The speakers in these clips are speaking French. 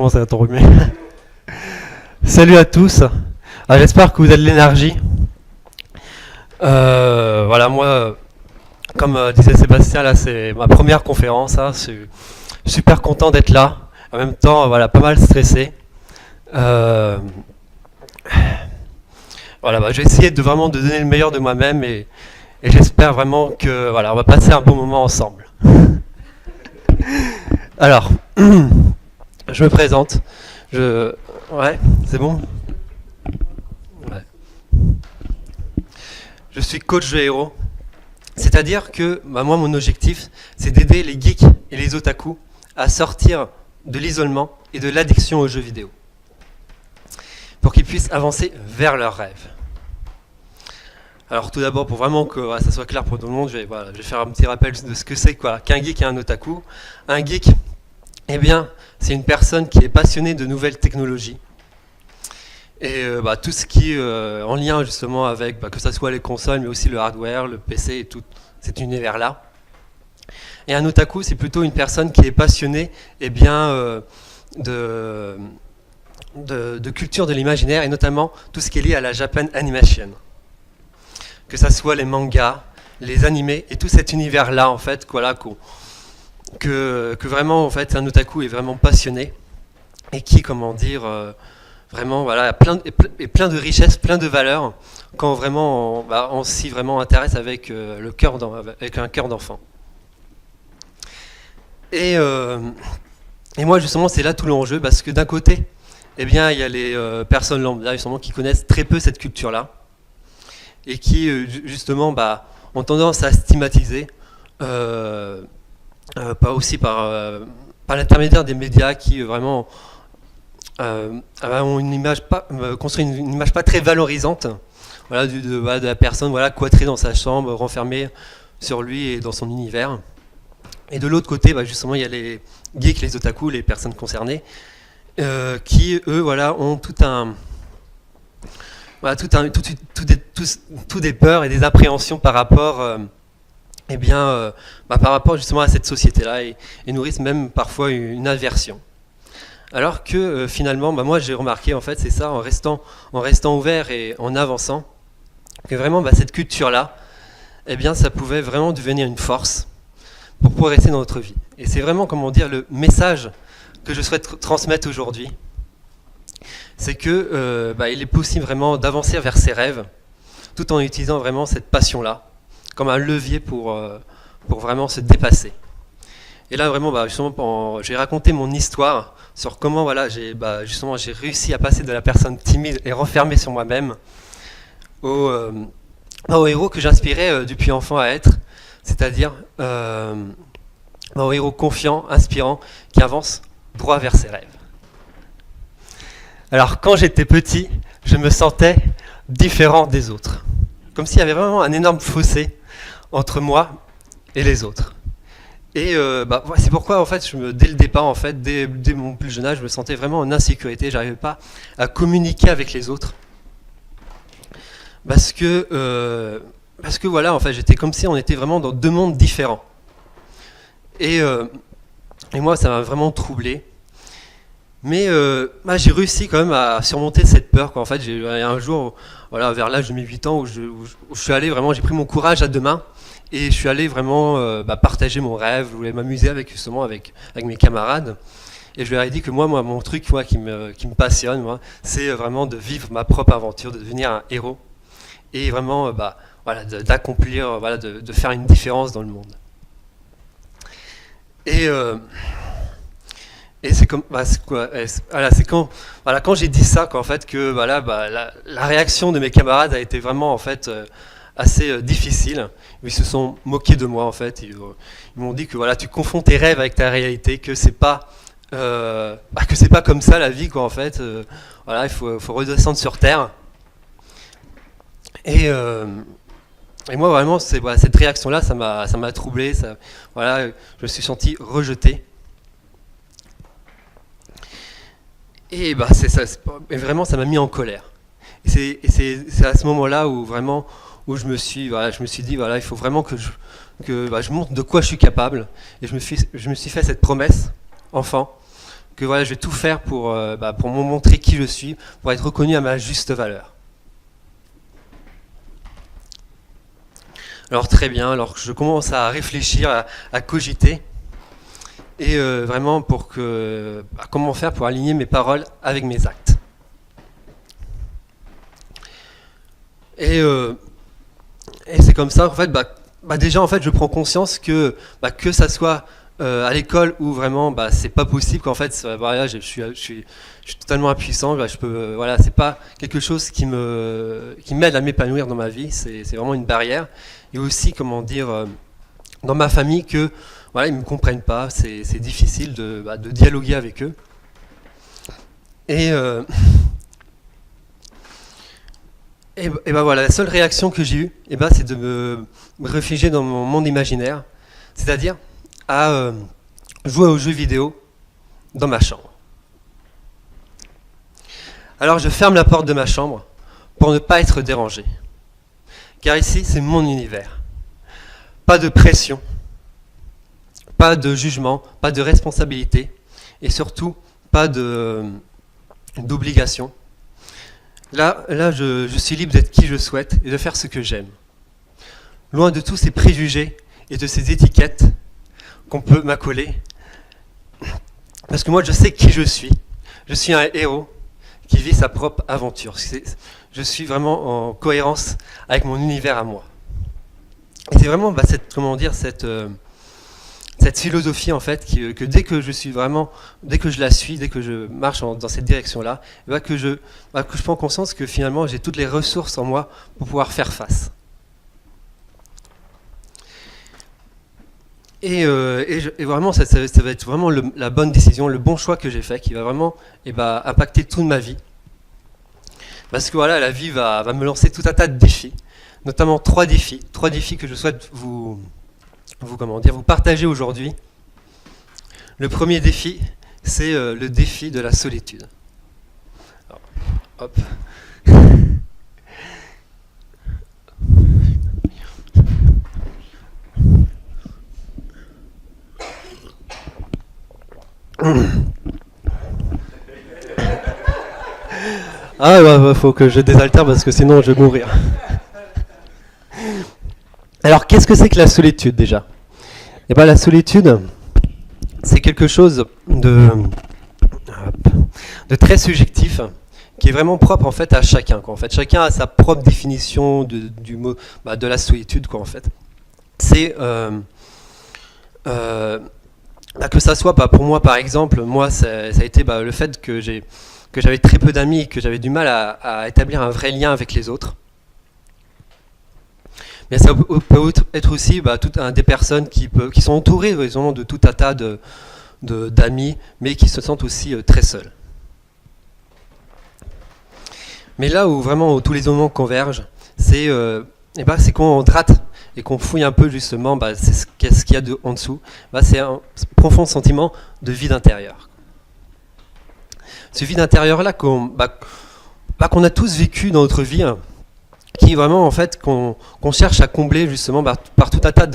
commence à t'enrhumer. Salut à tous. J'espère que vous avez de l'énergie. Voilà, moi, comme disait Sébastien, là, c'est ma première conférence. Hein, je suis super content d'être là. En même temps, voilà, pas mal stressé. Voilà, je vais essayer de vraiment de donner le meilleur de moi-même et j'espère vraiment que voilà, on va passer un bon moment ensemble. Alors, je me présente. Ouais, c'est bon. Ouais. Je suis coach de héros. C'est-à-dire que moi, mon objectif, c'est d'aider les geeks et les otaku à sortir de l'isolement et de l'addiction aux jeux vidéo, pour qu'ils puissent avancer vers leurs rêves. Alors tout d'abord, pour vraiment que ça soit clair pour tout le monde, je vais faire un petit rappel de ce que c'est qu'un geek et un otaku. Un geek, eh bien, c'est une personne qui est passionnée de nouvelles technologies. Et tout ce qui est en lien justement avec, que ce soit les consoles, mais aussi le hardware, le PC et tout cet univers-là. Et un otaku, c'est plutôt une personne qui est passionnée de culture de l'imaginaire, et notamment tout ce qui est lié à la Japan Animation. Que ce soit les mangas, les animés, et tout cet univers-là, en fait, que vraiment, en fait, un otaku est vraiment passionné, et qui, vraiment, voilà, plein de richesses, plein de valeurs, quand vraiment on s'y vraiment intéresse avec un cœur d'enfant. Et moi, justement, c'est là tout l'enjeu, parce que d'un côté, eh bien, il y a les personnes lambda, justement, qui connaissent très peu cette culture-là, et qui, justement, ont tendance à stigmatiser, pas aussi par l'intermédiaire des médias qui, vraiment, ont construit une image pas très valorisante, voilà, de la personne, voilà, cloîtrée dans sa chambre, renfermée sur lui et dans son univers. Et de l'autre côté, justement, il y a les geeks, les otaku, les personnes concernées, qui, eux, voilà, ont tout des peurs et des appréhensions par rapport, par rapport justement à cette société-là, et nourrissent même parfois une aversion. Alors que finalement, moi j'ai remarqué, en fait, c'est ça, en restant ouvert et en avançant, que vraiment cette culture-là, eh bien, ça pouvait vraiment devenir une force pour progresser dans notre vie. Et c'est vraiment, le message que je souhaite transmettre aujourd'hui. C'est que il est possible vraiment d'avancer vers ses rêves, tout en utilisant vraiment cette passion-là, comme un levier pour vraiment se dépasser. Et là, vraiment, justement, j'ai raconté mon histoire sur comment j'ai réussi à passer de la personne timide et renfermée sur moi-même au héros que j'inspirais depuis enfant à être, c'est-à-dire au héros confiant, inspirant, qui avance droit vers ses rêves. Alors, quand j'étais petit, je me sentais différent des autres, comme s'il y avait vraiment un énorme fossé entre moi et les autres. Et c'est pourquoi, en fait, dès le départ, en fait, dès mon plus jeune âge, je me sentais vraiment en insécurité. J'arrivais pas à communiquer avec les autres, parce que voilà, en fait, j'étais comme si on était vraiment dans deux mondes différents. Et moi, ça m'a vraiment troublé. Mais j'ai réussi quand même à surmonter cette peur. En fait, j'ai un jour, voilà, vers l'âge de mes 8 ans, où je suis allé vraiment, j'ai pris mon courage à deux mains. Et je suis allé vraiment partager mon rêve. Je voulais m'amuser avec mes camarades. Et je leur ai dit que moi mon truc, qui me passionne, c'est vraiment de vivre ma propre aventure, de devenir un héros. Et vraiment d'accomplir, de faire une différence dans le monde. Et c'est comme, c'est quand j'ai dit ça qu'en fait que la réaction de mes camarades a été vraiment, en fait, assez difficile. Ils se sont moqués de moi, en fait. Ils m'ont dit que tu confonds tes rêves avec ta réalité, que c'est pas comme ça la vie, en fait. Il faut redescendre sur terre. Et moi, vraiment, cette réaction-là, ça m'a troublé. Je me suis senti rejeté. Et vraiment, ça m'a mis en colère. Et c'est à ce moment-là où vraiment, je me suis dit, il faut vraiment que je montre de quoi je suis capable. Et je me suis fait cette promesse, enfant, que voilà, je vais tout faire pour me montrer qui je suis, pour être reconnu à ma juste valeur. Alors très bien, alors je commence à réfléchir, à cogiter, et vraiment comment faire pour aligner mes paroles avec mes actes. Et c'est comme ça, en fait, déjà, en fait, je prends conscience que ça soit à l'école où vraiment, c'est pas possible, qu'en fait, voilà, je suis totalement impuissant, voilà, c'est pas quelque chose qui m'aide à m'épanouir dans ma vie, c'est vraiment une barrière. Et aussi, comment dire, dans ma famille, que voilà, ils me comprennent pas, c'est difficile de dialoguer avec eux. Et voilà, la seule réaction que j'ai eue, c'est de me réfugier dans mon monde imaginaire, c'est-à-dire à jouer aux jeux vidéo dans ma chambre. Alors je ferme la porte de ma chambre pour ne pas être dérangé. Car ici, c'est mon univers. Pas de pression, pas de jugement, pas de responsabilité, et surtout pas d'obligation. Là, je suis libre d'être qui je souhaite et de faire ce que j'aime. Loin de tous ces préjugés et de ces étiquettes qu'on peut m'accoler. Parce que moi, je sais qui je suis. Je suis un héros qui vit sa propre aventure. Je suis vraiment en cohérence avec mon univers à moi. Et c'est vraiment cette philosophie en fait que dès que je la suis, dès que je marche dans cette direction-là, que je prends conscience que finalement j'ai toutes les ressources en moi pour pouvoir faire face. Et vraiment ça va être vraiment la bonne décision, le bon choix que j'ai fait, qui va vraiment impacter toute ma vie. Parce que voilà, la vie va me lancer tout un tas de défis, notamment trois défis que je souhaite vous partager aujourd'hui. Le premier défi, c'est le défi de la solitude. Alors, hop. Ah, faut que je désaltère parce que sinon je vais mourir. Alors, qu'est-ce que c'est que la solitude déjà ? La solitude, c'est quelque chose de très subjectif, qui est vraiment propre en fait à chacun. En fait, chacun a sa propre définition du mot, de la solitude. En fait, c'est que ça soit, pour moi par exemple, ça a été le fait que j'avais très peu d'amis, que j'avais du mal à établir un vrai lien avec les autres. Mais ça peut être aussi des personnes qui sont entourées de tout un tas d'amis, mais qui se sentent aussi très seuls. Mais là où vraiment tous les éléments convergent, c'est qu'on gratte et qu'on fouille un peu justement ce qu'il y a en dessous. C'est un profond sentiment de vide intérieur. Ce vide intérieur-là qu'on a tous vécu dans notre vie, qui est vraiment en fait qu'on cherche à combler justement par tout un tas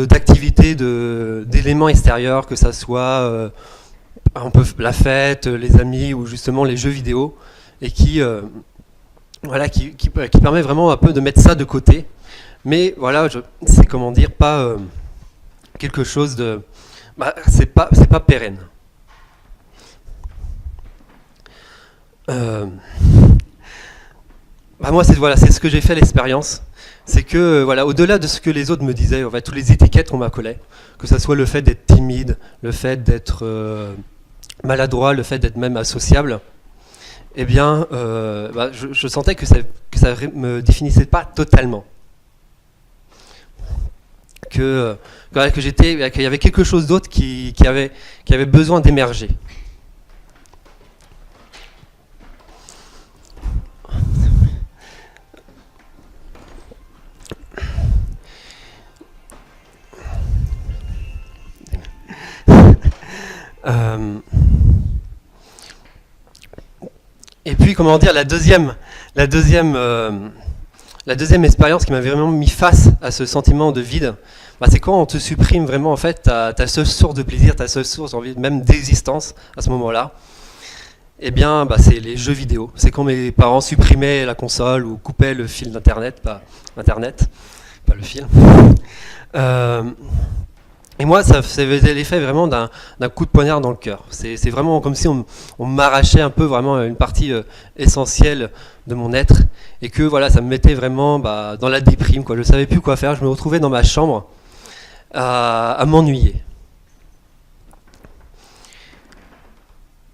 d'activités, d'éléments extérieurs, que ça soit la fête, les amis ou justement les jeux vidéo, et qui permet vraiment un peu de mettre ça de côté. Mais voilà, c'est pas quelque chose de... c'est pas pérenne. Moi, c'est ce que j'ai fait l'expérience. C'est que, au-delà de ce que les autres me disaient, en fait, toutes les étiquettes qu'on m'accolait, que ce soit le fait d'être timide, le fait d'être maladroit, le fait d'être même associable, je sentais que ça me définissait pas totalement. Qu'il y avait quelque chose d'autre qui avait besoin d'émerger. Et puis, la deuxième la deuxième expérience qui m'avait vraiment mis face à ce sentiment de vide, c'est quand on te supprime vraiment en fait ta seule source de plaisir, ta seule source même d'existence à ce moment-là. Eh bien, c'est les jeux vidéo. C'est quand mes parents supprimaient la console ou coupaient le fil d'Internet, pas le fil. Et moi, ça faisait l'effet vraiment d'un coup de poignard dans le cœur. C'est vraiment comme si on m'arrachait un peu vraiment une partie essentielle de mon être, et que voilà, ça me mettait vraiment dans la déprime, quoi. Je ne savais plus quoi faire. Je me retrouvais dans ma chambre à m'ennuyer.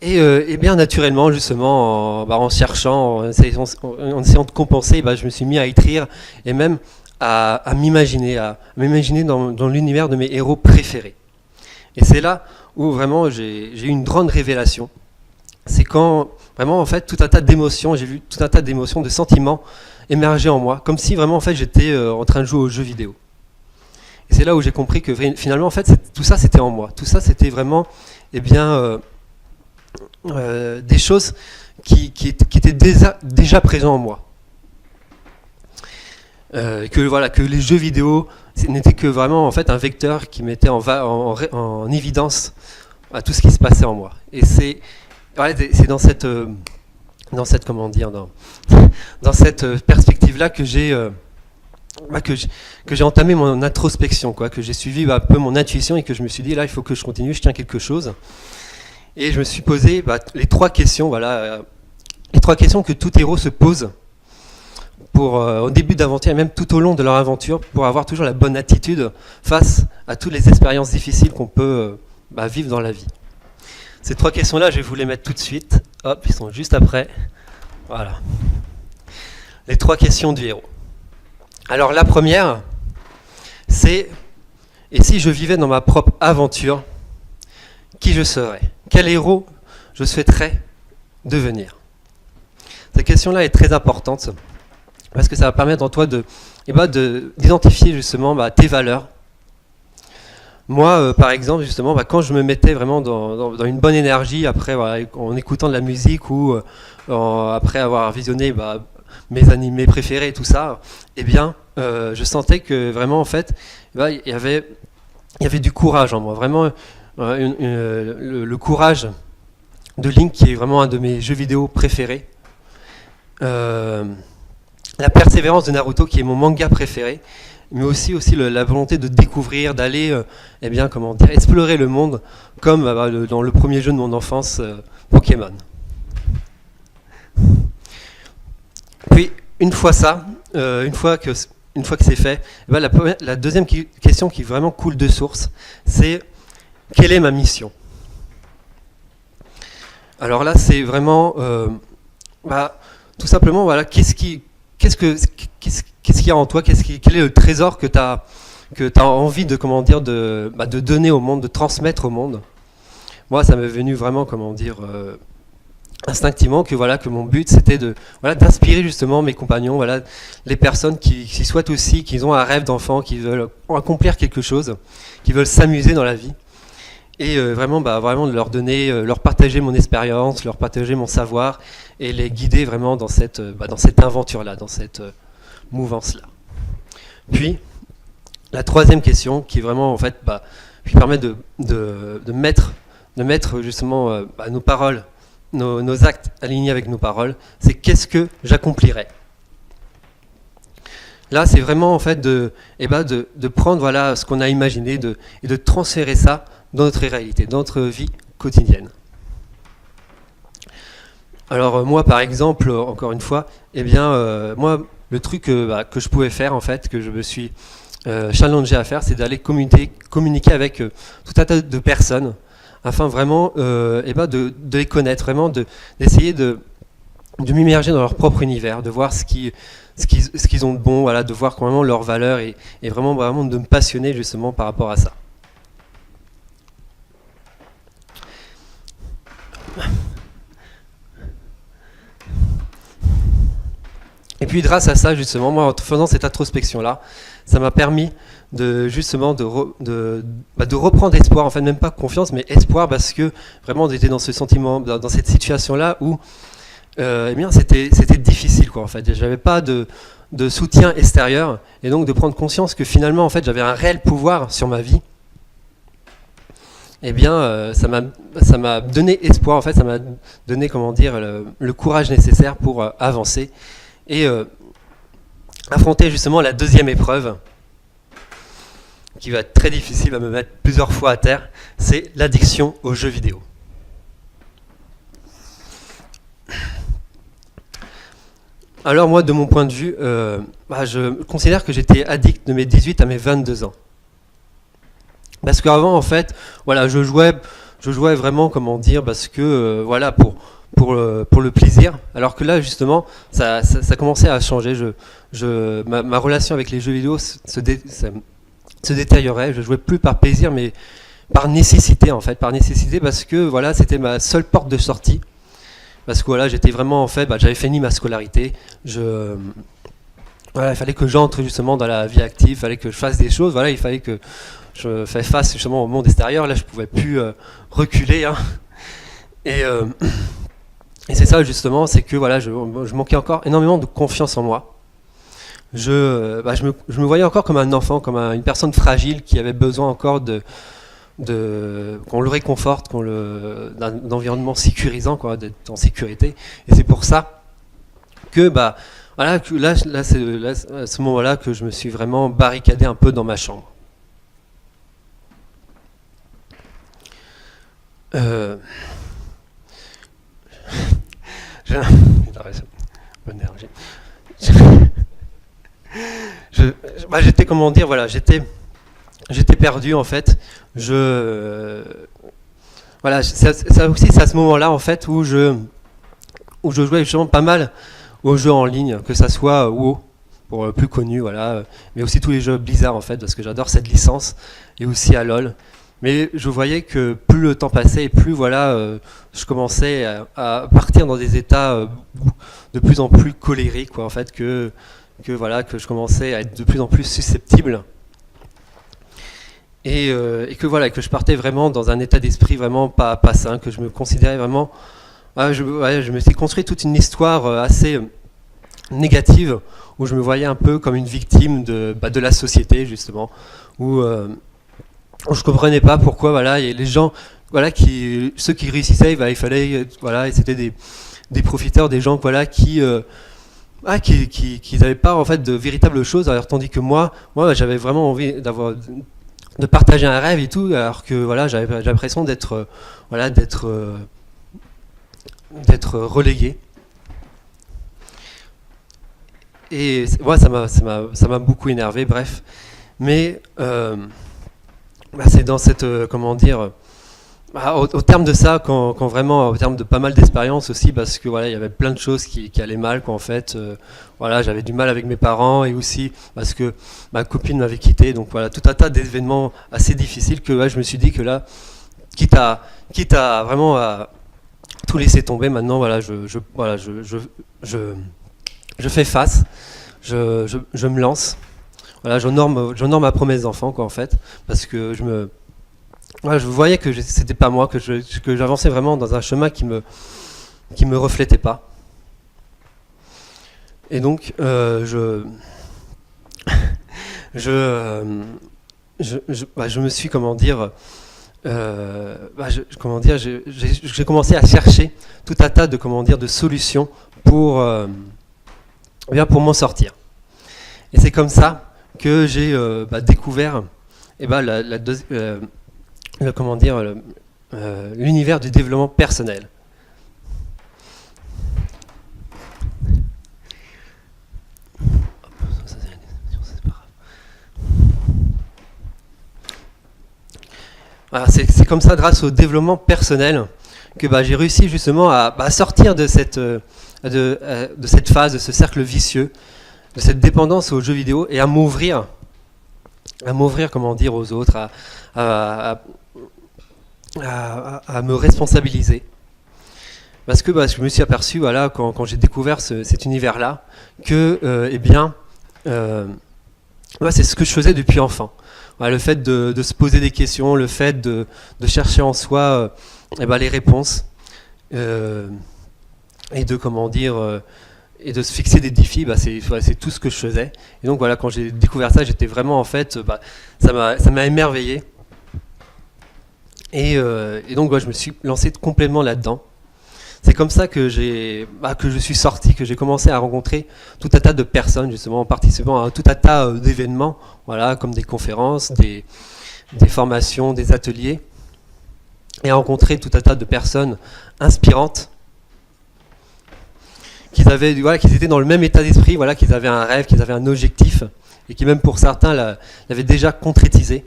Et bien naturellement, justement, en cherchant, en essayant de compenser, je me suis mis à écrire et même à m'imaginer dans l'univers de mes héros préférés. Et c'est là où vraiment j'ai eu une grande révélation. C'est quand vraiment en fait tout un tas d'émotions, j'ai vu tout un tas d'émotions, de sentiments émerger en moi, comme si vraiment en fait j'étais en train de jouer aux jeux vidéo. Et c'est là où j'ai compris que finalement en fait tout ça c'était en moi, tout ça c'était vraiment des choses qui étaient déjà présentes en moi. Que les jeux vidéo n'étaient que vraiment en fait un vecteur qui mettait en évidence tout ce qui se passait en moi. Et c'est dans cette perspective là que j'ai entamé mon introspection, que j'ai suivi un peu mon intuition et que je me suis dit là il faut que je continue, je tiens quelque chose. Et je me suis posé les trois questions, les trois questions que tout héros se pose au début d'aventure et même tout au long de leur aventure, pour avoir toujours la bonne attitude face à toutes les expériences difficiles qu'on peut vivre dans la vie. Ces trois questions-là, je vais vous les mettre tout de suite. Hop, ils sont juste après. Voilà. Les trois questions du héros. Alors la première, c'est « Et si je vivais dans ma propre aventure, qui je serais ? Quel héros je souhaiterais devenir ?» Cette question-là est très importante, parce que ça va permettre en toi d'identifier justement tes valeurs. Moi, par exemple, justement, quand je me mettais vraiment dans une bonne énergie, après en écoutant de la musique ou après avoir visionné mes animés préférés et tout ça, je sentais que vraiment, en fait, il y avait du courage en moi. Vraiment, le courage de Link, qui est vraiment un de mes jeux vidéo préférés. La persévérance de Naruto, qui est mon manga préféré, mais aussi la volonté de découvrir, d'aller explorer le monde, comme dans le premier jeu de mon enfance, Pokémon. Puis, une fois que c'est fait, la deuxième question qui vraiment coule de source, c'est « Quelle est ma mission ?» Alors là, c'est vraiment tout simplement, qu'est-ce qu'il y a en toi, quel est le trésor que tu as envie de donner au monde, de transmettre au monde. Moi, ça m'est venu vraiment, instinctivement que mon but c'était d'inspirer justement mes compagnons, les personnes qui souhaitent aussi, qui ont un rêve d'enfant, qui veulent accomplir quelque chose, qui veulent s'amuser dans la vie. Et vraiment de leur donner, leur partager mon expérience, leur partager mon savoir et les guider vraiment dans cette aventure-là, dans cette mouvance-là. Puis, la troisième question qui vraiment qui permet de mettre justement nos paroles, nos actes alignés avec nos paroles, c'est qu'est-ce que j'accomplirais ? Là, c'est vraiment en fait de prendre ce qu'on a imaginé et de transférer ça dans notre réalité, dans notre vie quotidienne. Alors moi, par exemple, encore une fois, moi, le truc que je pouvais faire, en fait, que je me suis challengé à faire, c'est d'aller communiquer avec tout un tas de personnes, afin vraiment de les connaître, vraiment d'essayer de m'immerger dans leur propre univers, de voir ce qu'ils ont de bon, de voir vraiment leurs valeurs et vraiment de me passionner justement par rapport à ça. Et puis grâce à ça, justement, moi en faisant cette introspection-là, ça m'a permis de reprendre espoir, en fait même pas confiance, mais espoir, parce que vraiment j'étais dans ce sentiment, dans cette situation-là où c'était difficile, quoi, en fait. J'avais pas de de soutien extérieur, et donc de prendre conscience que finalement en fait j'avais un réel pouvoir sur ma vie, eh bien ça m'a donné espoir, en fait ça m'a donné, comment dire, le courage nécessaire pour avancer et affronter justement la deuxième épreuve, qui va être très difficile, va me mettre plusieurs fois à terre, c'est l'addiction aux jeux vidéo. Alors moi, de mon point de vue, je considère que j'étais addict de mes 18 à mes 22 ans. Parce qu'avant, en fait, voilà, je jouais vraiment, comment dire, parce que, voilà, pour le plaisir. Alors que là, justement, ça commençait à changer. Ma relation avec les jeux vidéo se détériorait. Je jouais plus par plaisir, mais par nécessité, en fait. Par nécessité, parce que, voilà, c'était ma seule porte de sortie. Parce que voilà, j'étais vraiment, en fait, j'avais fini ma scolarité. Voilà, il fallait que j'entre justement dans la vie active, il fallait que je fasse des choses. Voilà, il fallait que je fasse face justement au monde extérieur. Là, je pouvais plus reculer. Hein. Et c'est ça justement, c'est que voilà, je manquais encore énormément de confiance en moi. Je me voyais encore comme un enfant, comme une personne fragile qui avait besoin encore qu'on le réconforte, d'un environnement sécurisant, quoi, d'être en sécurité. Et c'est pour ça que voilà, c'est à ce moment-là que je me suis vraiment barricadé un peu dans ma chambre. J'étais, comment dire, voilà, j'étais perdu en fait. Voilà, ça aussi, c'est à ce moment-là en fait où je jouais justement pas mal aux jeux en ligne, que ça soit WoW pour le plus connu, voilà, mais aussi tous les jeux Blizzard en fait, parce que j'adore cette licence, et aussi à LoL. Mais je voyais que plus le temps passait et plus voilà, je commençais à partir dans des états de plus en plus colériques, quoi, en fait, que je commençais à être de plus en plus susceptible. Et que je partais vraiment dans un état d'esprit vraiment pas sain, que je me considérais vraiment... je me suis construit toute une histoire assez négative, où je me voyais un peu comme une victime de la société, justement, où je comprenais pas pourquoi, voilà, et les gens, voilà, ceux qui réussissaient, il fallait, voilà, et c'était des profiteurs, des gens, voilà, qui n'avaient pas en fait de véritables choses, alors tandis que moi j'avais vraiment envie de partager un rêve et tout, alors que voilà, j'avais l'impression d'être relégué. Et ouais, ça m'a beaucoup énervé, bref. Mais c'est dans cette, comment dire, au terme de ça, quand vraiment, au terme de pas mal d'expériences aussi, parce que voilà, il y avait plein de choses qui allaient mal, quoi, en fait. Voilà, j'avais du mal avec mes parents, et aussi parce que ma copine m'avait quitté. Donc voilà, tout un tas d'événements assez difficiles que ouais, je me suis dit que là, quitte à vraiment à tout laisser tomber, maintenant voilà, je fais face, je me lance. Voilà, j'honore ma promesse d'enfant, quoi, en fait, parce que je voyais que c'était pas moi, que j'avançais vraiment dans un chemin qui me reflétait pas. Et donc, je me suis, comment dire, j'ai commencé à chercher tout un tas de, comment dire, de solutions pour m'en sortir. Et c'est comme ça que j'ai découvert l'univers du développement personnel. Voilà, c'est comme ça, grâce au développement personnel, que j'ai réussi justement à sortir de cette phase, de ce cercle vicieux, de cette dépendance aux jeux vidéo, et à m'ouvrir, comment dire, aux autres, à me responsabiliser. Parce que je me suis aperçu, voilà, quand j'ai découvert cet univers-là, que c'est ce que je faisais depuis enfant. Voilà, le fait de se poser des questions, le fait de chercher en soi les réponses, et de, comment dire, et de se fixer des défis, c'est tout ce que je faisais. Et donc voilà, quand j'ai découvert ça, j'étais vraiment en fait, ça m'a émerveillé. Et donc je me suis lancé complètement là-dedans. C'est comme ça que je suis sorti, que j'ai commencé à rencontrer tout un tas de personnes, justement, en participant à tout un tas d'événements, voilà, comme des conférences, des formations, des ateliers, et à rencontrer tout un tas de personnes inspirantes, qui étaient dans le même état d'esprit, voilà, qu'ils avaient un rêve, qu'ils avaient un objectif, et qui même pour certains l'avaient déjà concrétisé.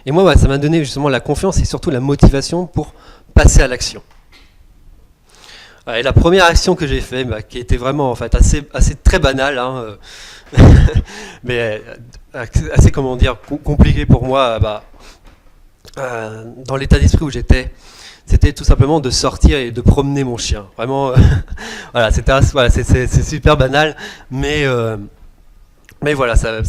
Et moi, ça m'a donné justement la confiance et surtout la motivation pour passer à l'action. Et la première action que j'ai faite, qui était vraiment en fait assez très banale, hein, mais assez comment dire compliqué pour moi, dans l'état d'esprit où j'étais, c'était tout simplement de sortir et de promener mon chien. Vraiment, voilà, c'est super banal, mais voilà, ça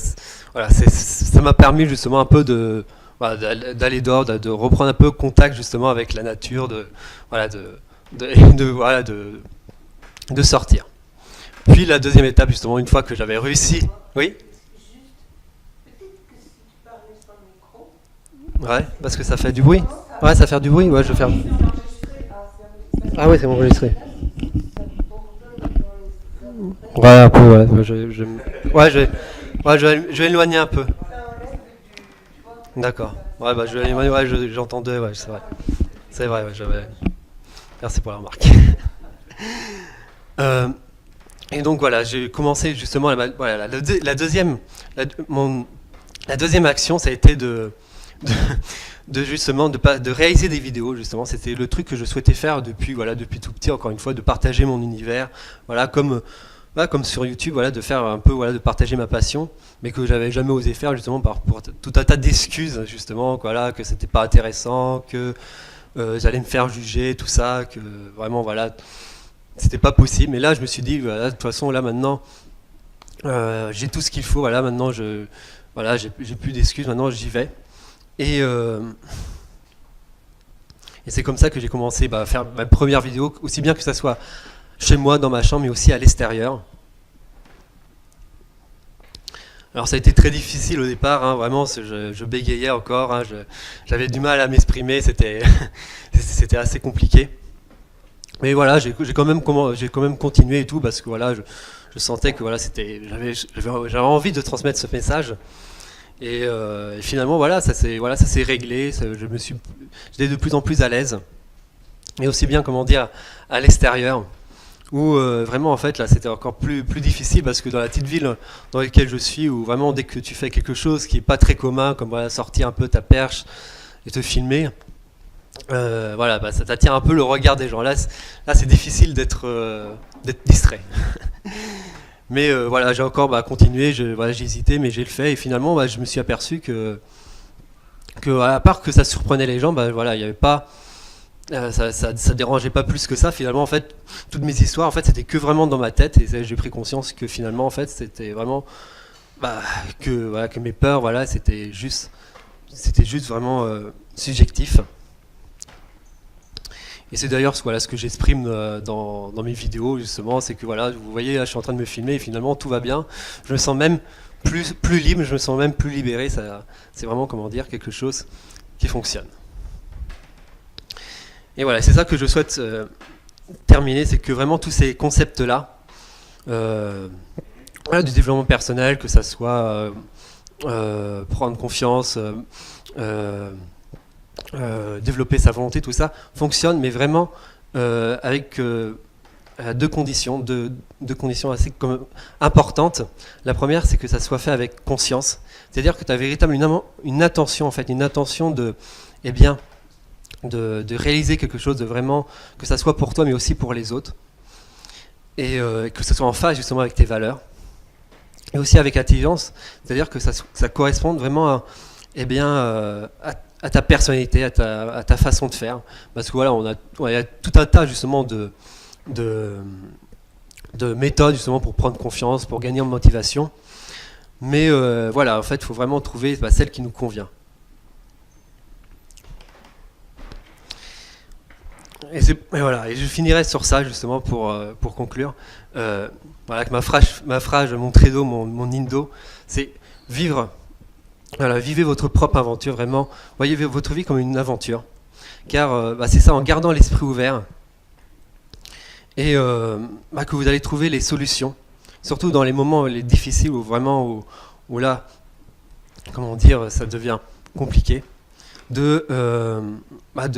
m'a permis justement un peu d'aller dehors, de reprendre un peu contact justement avec la nature, de sortir. Puis la deuxième étape justement, une fois que j'avais réussi, oui. Ouais, parce que ça fait du bruit. Ouais, ça fait du bruit. Ouais, je vais faire. Ah ouais, c'est enregistré. Ouais, un peu. Ouais, je vais éloigner un peu. D'accord. Ouais, je vais éloigner. Ouais, j'entendais. Ouais, c'est vrai. C'est vrai. Ouais, j'avais. Merci pour la remarque. Et donc voilà, j'ai commencé justement. La deuxième action, ça a été de réaliser des vidéos, justement. C'était le truc que je souhaitais faire depuis tout petit, encore une fois, de partager mon univers, voilà, comme sur YouTube, voilà, de faire un peu, voilà, de partager ma passion, mais que j'avais jamais osé faire, justement, pour tout un tas d'excuses, justement, voilà, que c'était pas intéressant, que j'allais me faire juger, tout ça, que vraiment, voilà, c'était pas possible. Mais là, je me suis dit, voilà, de toute façon, là, maintenant, j'ai tout ce qu'il faut, voilà, maintenant, j'ai plus d'excuses, maintenant, j'y vais. Et c'est comme ça que j'ai commencé à faire ma première vidéo, aussi bien que ça soit chez moi, dans ma chambre, mais aussi à l'extérieur. Alors ça a été très difficile au départ, hein, vraiment, je bégayais encore, hein, j'avais du mal à m'exprimer, c'était assez compliqué. Mais voilà, j'ai quand même continué et tout, parce que voilà, je sentais que voilà, j'avais envie de transmettre ce message. Et finalement, voilà, ça s'est réglé. J'étais de plus en plus à l'aise. Et aussi bien, comment dire, à l'extérieur, où vraiment, en fait, là, c'était encore plus difficile parce que dans la petite ville dans laquelle je suis, où vraiment, dès que tu fais quelque chose qui n'est pas très commun, comme voilà, sortir un peu ta perche et te filmer, ça t'attire un peu le regard des gens. Là c'est difficile d'être distrait. Mais voilà, j'ai encore continué, j'ai hésité, mais j'ai le fait. Et finalement, je me suis aperçu que à part que ça surprenait les gens, voilà, il y avait pas, ça dérangeait pas plus que ça. Finalement, en fait, toutes mes histoires, en fait, c'était que vraiment dans ma tête. Et j'ai pris conscience que finalement, en fait, c'était vraiment que mes peurs, voilà, c'était juste vraiment subjectif. Et c'est d'ailleurs ce que j'exprime dans mes vidéos, justement, c'est que voilà, vous voyez, là, je suis en train de me filmer et finalement tout va bien. Je me sens même plus libre, je me sens même plus libéré. C'est vraiment, comment dire, quelque chose qui fonctionne. Et voilà, c'est ça que je souhaite terminer, c'est que vraiment tous ces concepts-là, du développement personnel, que ça soit prendre confiance, développer sa volonté, tout ça fonctionne, mais vraiment avec deux conditions assez importantes. La première, c'est que ça soit fait avec conscience, c'est-à-dire que tu as véritablement une intention, en fait, de réaliser quelque chose, de vraiment, que ça soit pour toi, mais aussi pour les autres, et que ça soit en phase justement avec tes valeurs, et aussi avec intelligence, c'est-à-dire que ça corresponde vraiment à ta personnalité, à ta façon de faire. Parce que voilà, il y a tout un tas justement de méthodes justement pour prendre confiance, pour gagner en motivation. Mais voilà, en fait, il faut vraiment trouver celle qui nous convient. Et voilà, et je finirai sur ça justement pour conclure. Voilà, que ma phrase, mon credo, mon indo, c'est vivre. Voilà, vivez votre propre aventure, vraiment. Voyez votre vie comme une aventure. Car c'est ça, en gardant l'esprit ouvert, et que vous allez trouver les solutions. Surtout dans les moments les difficiles, où là, comment dire, ça devient compliqué. De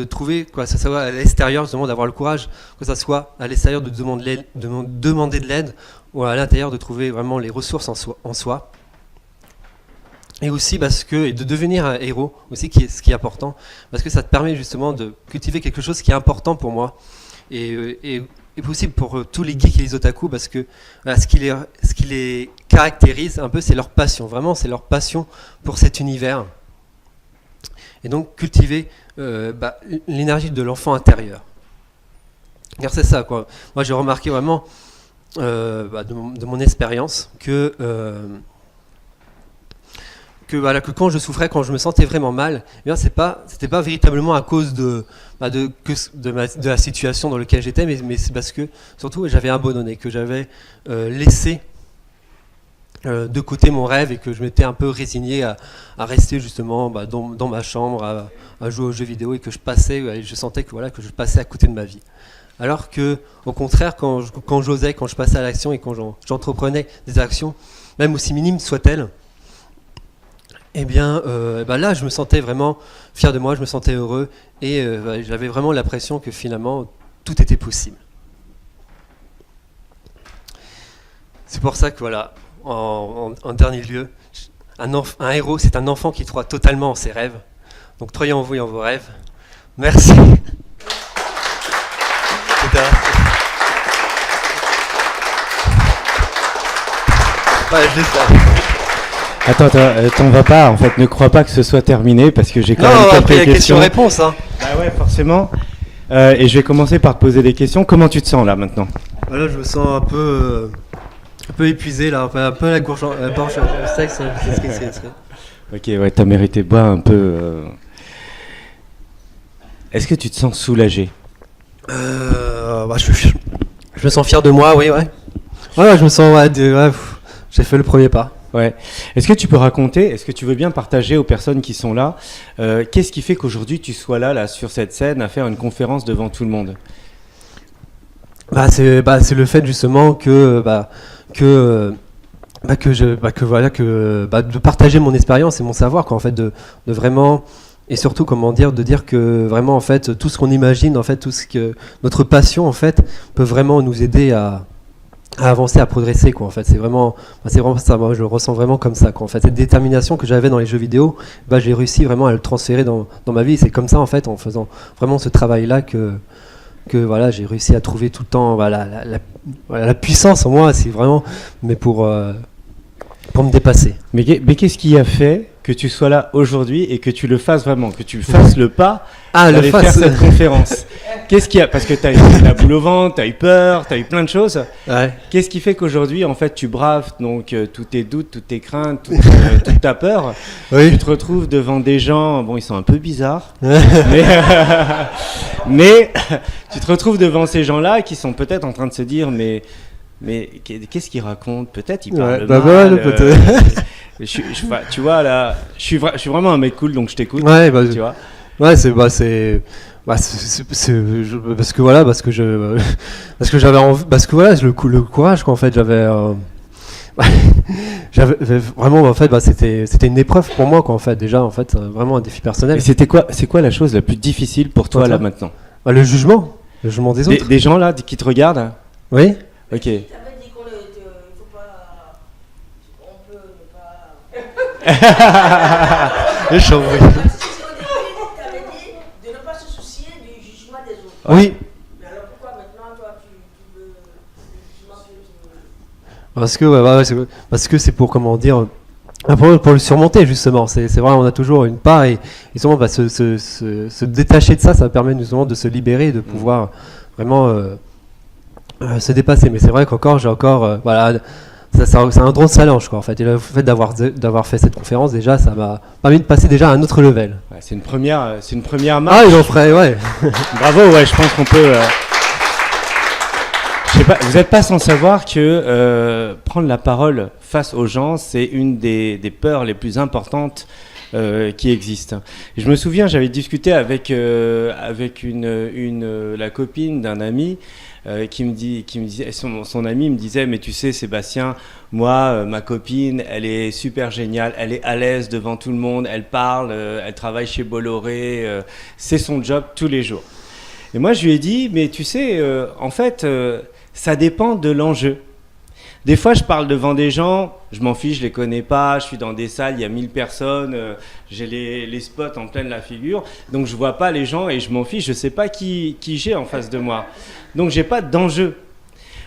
trouver, que ce soit à l'extérieur, justement, d'avoir le courage, que ce soit à l'extérieur de demander de l'aide, ou à l'intérieur de trouver vraiment les ressources en soi. Et aussi et de devenir un héros, aussi, ce qui est important, parce que ça te permet justement de cultiver quelque chose qui est important pour moi, et possible pour tous les geeks et les otaku, parce que ce qui les caractérise un peu, c'est leur passion, vraiment, c'est leur passion pour cet univers. Et donc cultiver l'énergie de l'enfant intérieur. Car c'est ça, quoi. Moi j'ai remarqué vraiment de mon expérience que quand je souffrais, quand je me sentais vraiment mal, eh bien c'était pas véritablement à cause de la situation dans laquelle j'étais, mais c'est parce que surtout j'avais abandonné, que j'avais laissé de côté mon rêve, et que je m'étais un peu résigné à rester justement dans ma chambre à jouer aux jeux vidéo, et que je sentais que je passais à côté de ma vie. Alors que, au contraire, quand j'osais, quand je passais à l'action, et quand j'entreprenais des actions, même aussi minimes soient-elles, eh bien là je me sentais vraiment fier de moi, je me sentais heureux, et j'avais vraiment l'impression que finalement tout était possible. C'est pour ça que voilà, en dernier lieu, un héros, c'est un enfant qui croit totalement en ses rêves. Donc croyez en vous et en vos rêves. Merci. Je l'ai fait. Attends, t'en vas pas, en fait, ne crois pas que ce soit terminé, parce que j'ai quand même quelques questions. Question-réponse, hein. Bah ouais, forcément. Et je vais commencer par te poser des questions. Comment tu te sens là maintenant ? Là, je me sens un peu épuisé, là, un peu la gorge sec, c'est ce que c'est. Ok, ouais, t'as mérité de boire un peu. Est-ce que tu te sens soulagé ? Je me sens fier de moi, oui, ouais. Ouais, je me sens, j'ai fait le premier pas. Ouais. Est-ce que tu peux raconter, est-ce que tu veux bien partager aux personnes qui sont là, qu'est-ce qui fait qu'aujourd'hui tu sois là, sur cette scène, à faire une conférence devant tout le monde ? C'est le fait justement de partager mon expérience et mon savoir, quoi, en fait, de vraiment, et surtout de dire que vraiment, en fait, tout ce qu'on imagine, en fait, tout ce que notre passion, en fait, peut vraiment nous aider à avancer, à progresser, quoi. En fait, c'est vraiment ça. Moi, je le ressens vraiment comme ça, quoi. En fait, cette détermination que j'avais dans les jeux vidéo, j'ai réussi vraiment à le transférer dans ma vie. C'est comme ça, en fait, en faisant vraiment ce travail-là que j'ai réussi à trouver tout le temps la puissance en moi. C'est vraiment, mais pour me dépasser. Mais qu'est-ce qui a fait que tu sois là aujourd'hui et que tu le fasses vraiment, que tu fasses le pas d'aller faire cette conférence ? Qu'est-ce qui a, parce que tu as eu la boule au ventre, tu as eu peur, tu as eu plein de choses. Ouais. Qu'est-ce qui fait qu'aujourd'hui, en fait, tu braves donc tous tes doutes, toutes tes craintes, toute ta peur. Oui. Tu te retrouves devant des gens, bon, ils sont un peu bizarres, mais tu te retrouves devant ces gens-là qui sont peut-être en train de se dire, mais qu'est-ce qu'ils racontent ? Peut-être ils parlent mal. Peut-être. Tu vois là, je suis vraiment un mec cool, donc je t'écoute. Ouais, tu vois. Ouais, c'est j'avais envie, parce que voilà, le courage, quoi, en fait, j'avais vraiment, en fait, c'était une épreuve pour moi, quoi, en fait, déjà, en fait, vraiment un défi personnel. Et c'est quoi la chose la plus difficile pour toi là maintenant ? Le jugement des autres. Des gens là qui te regardent ? Oui. Ok. Je suis envoyé. De ne pas se soucier du jugement des autres. Oui. Mais alors pourquoi maintenant toi tu veux le jugement que tu... Parce que c'est pour, comment dire, pour le surmonter, justement. C'est vrai, on a toujours une part, et justement se détacher de ça, ça permet justement de se libérer et de pouvoir vraiment se dépasser. Mais c'est vrai qu'encore j'ai c'est un drôle de challenge, quoi, en fait. Et le fait d'avoir fait cette conférence, déjà, ça m'a permis de passer déjà à un autre level. Ouais, c'est une première marche. Ah, il en ferait, ouais. Bravo, ouais, je pense qu'on peut. Je sais pas, vous n'êtes pas sans savoir que prendre la parole face aux gens, c'est une des peurs les plus importantes qui existent. Et je me souviens, j'avais discuté avec la copine d'un ami qui me disait, son ami me disait, mais tu sais, Sébastien, moi, ma copine, elle est super géniale, elle est à l'aise devant tout le monde, elle parle, elle travaille chez Bolloré, c'est son job tous les jours. Et moi, je lui ai dit, mais tu sais, en fait, ça dépend de l'enjeu. Des fois, je parle devant des gens, je m'en fiche, je les connais pas, je suis dans des salles, il y a 1000 personnes, j'ai les spots en pleine la figure, donc je vois pas les gens et je m'en fiche, je sais pas qui j'ai en face de moi. Donc, j'ai pas d'enjeu.